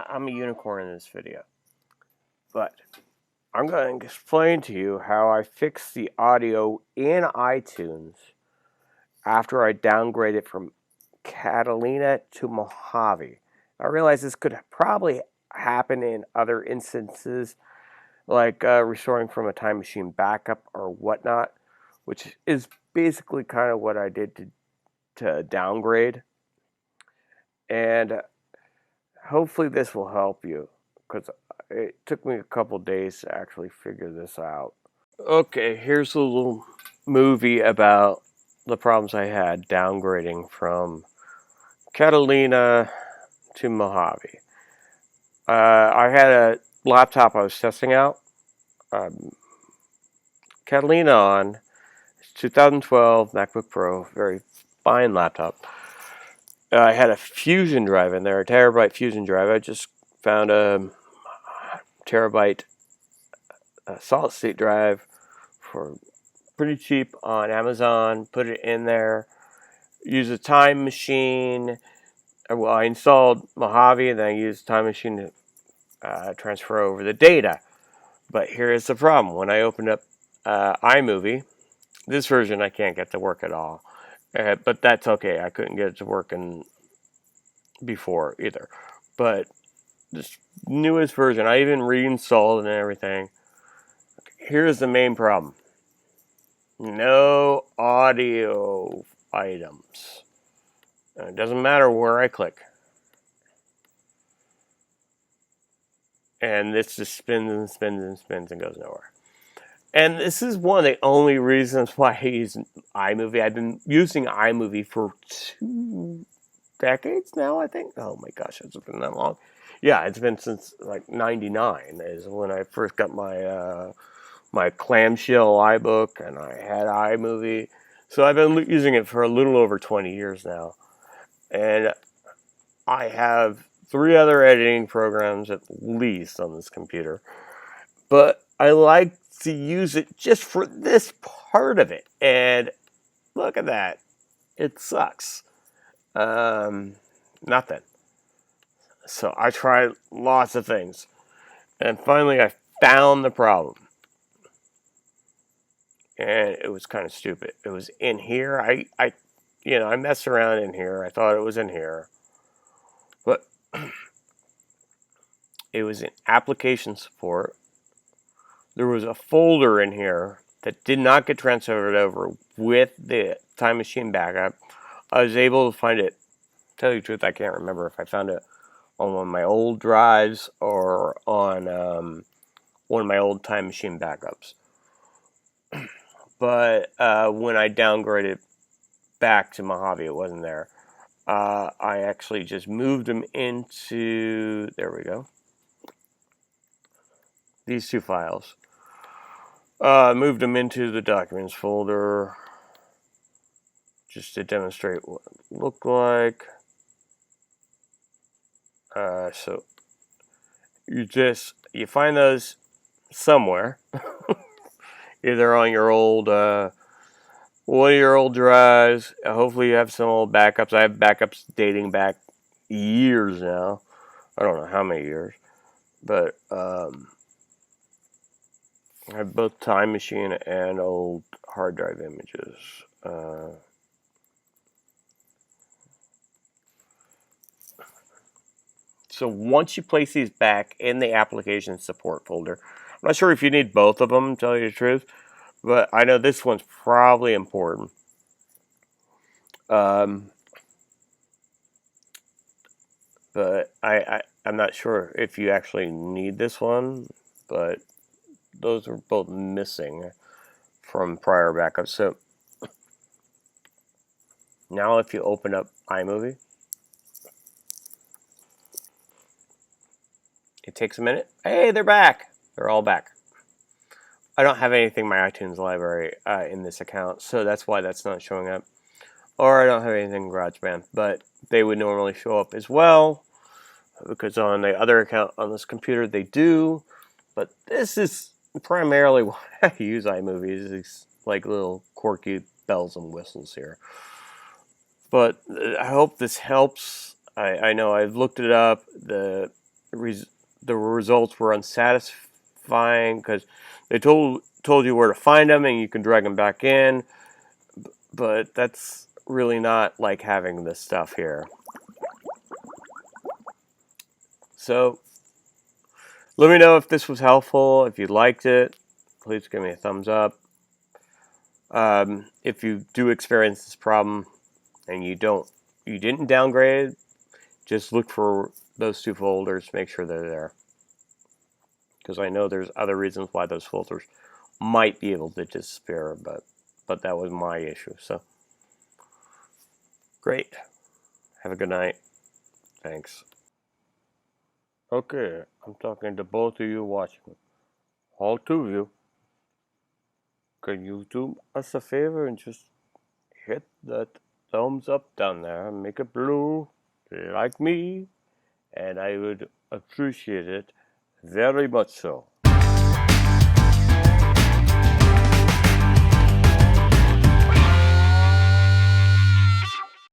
I'm a unicorn in this video, but I'm going to explain to you how I fixed the audio in iTunes after I downgraded from Catalina to Mojave. I realize this could probably happen in other instances, like restoring from a time machine backup or whatnot, which is basically kind of what I did to downgrade. And hopefully this will help you, because it took me a couple days to actually figure this out. Okay, here's a little movie about the problems I had downgrading from Catalina to Mojave. I had a laptop I was testing out, Catalina on, 2012 MacBook Pro, very fine laptop. I had a Fusion drive in there, a terabyte Fusion drive. I just found a terabyte solid state drive for pretty cheap on Amazon. Put it in there. Use a time machine. Well, I installed Mojave and then I used Time Machine to transfer over the data. But here's the problem. When I opened up iMovie, this version I can't get to work at all. But that's okay. I couldn't get it to work before either. But this newest version, I even reinstalled it and everything. Here's the main problem. No audio items. And it doesn't matter where I click. And this just spins and spins and spins and goes nowhere. And this is one of the only reasons why I use iMovie. I've been using iMovie for 2 decades now, I think. Oh my gosh, has it been that long? Yeah, it's been since like '99 is when I first got my my clamshell iBook, and I had iMovie. So I've been using it for a little over 20 years now. And I have 3 other editing programs at least on this computer. But I like to use it just for this part of it. And look at that. It sucks. Nothing. So I tried lots of things. And finally I found the problem. And it was kind of stupid. It was in here. I messed around in here. I thought it was in here. But it was in application support. There was a folder in here that did not get transferred over with the Time Machine backup. I was able to find it. To tell you the truth, I can't remember if I found it on one of my old drives or on one of my old Time Machine backups. But when I downgraded back to Mojave, it wasn't there. I actually just moved them into, there we go, these 2 files. Moved them into the documents folder just to demonstrate what it looked like. So you find those somewhere, either on your old one of your old drives. Hopefully you have some old backups. I have backups dating back years now. I don't know how many years, but I have both Time Machine and old hard drive images. So once you place these back in the application support folder, I'm not sure if you need both of them, to tell you the truth, but I know this one's probably important. But I'm not sure if you actually need this one, but those are both missing from prior backups. So now if you open up iMovie, it takes a minute. Hey, they're back. They're all back. I don't have anything in my iTunes library in this account, so that's why that's not showing up. Or I don't have anything in GarageBand, but they would normally show up as well, because on the other account on this computer they do. But this is primarily why I use iMovie, these like little quirky bells and whistles here. But I hope this helps. I know I've looked it up. the results were unsatisfying because they told you where to find them and you can drag them back in, but that's really not like having this stuff here. So let me know if this was helpful. If you liked it, please give me a thumbs up. If you do experience this problem and you didn't downgrade, just look for those two folders, make sure they're there. Because I know there's other reasons why those folders might be able to disappear, but that was my issue. So great. Have a good night. Thanks. Okay, I'm talking to both of you watching. All two of you. Can you do us a favor and just hit that thumbs up down there and make it blue like me? And I would appreciate it very much so.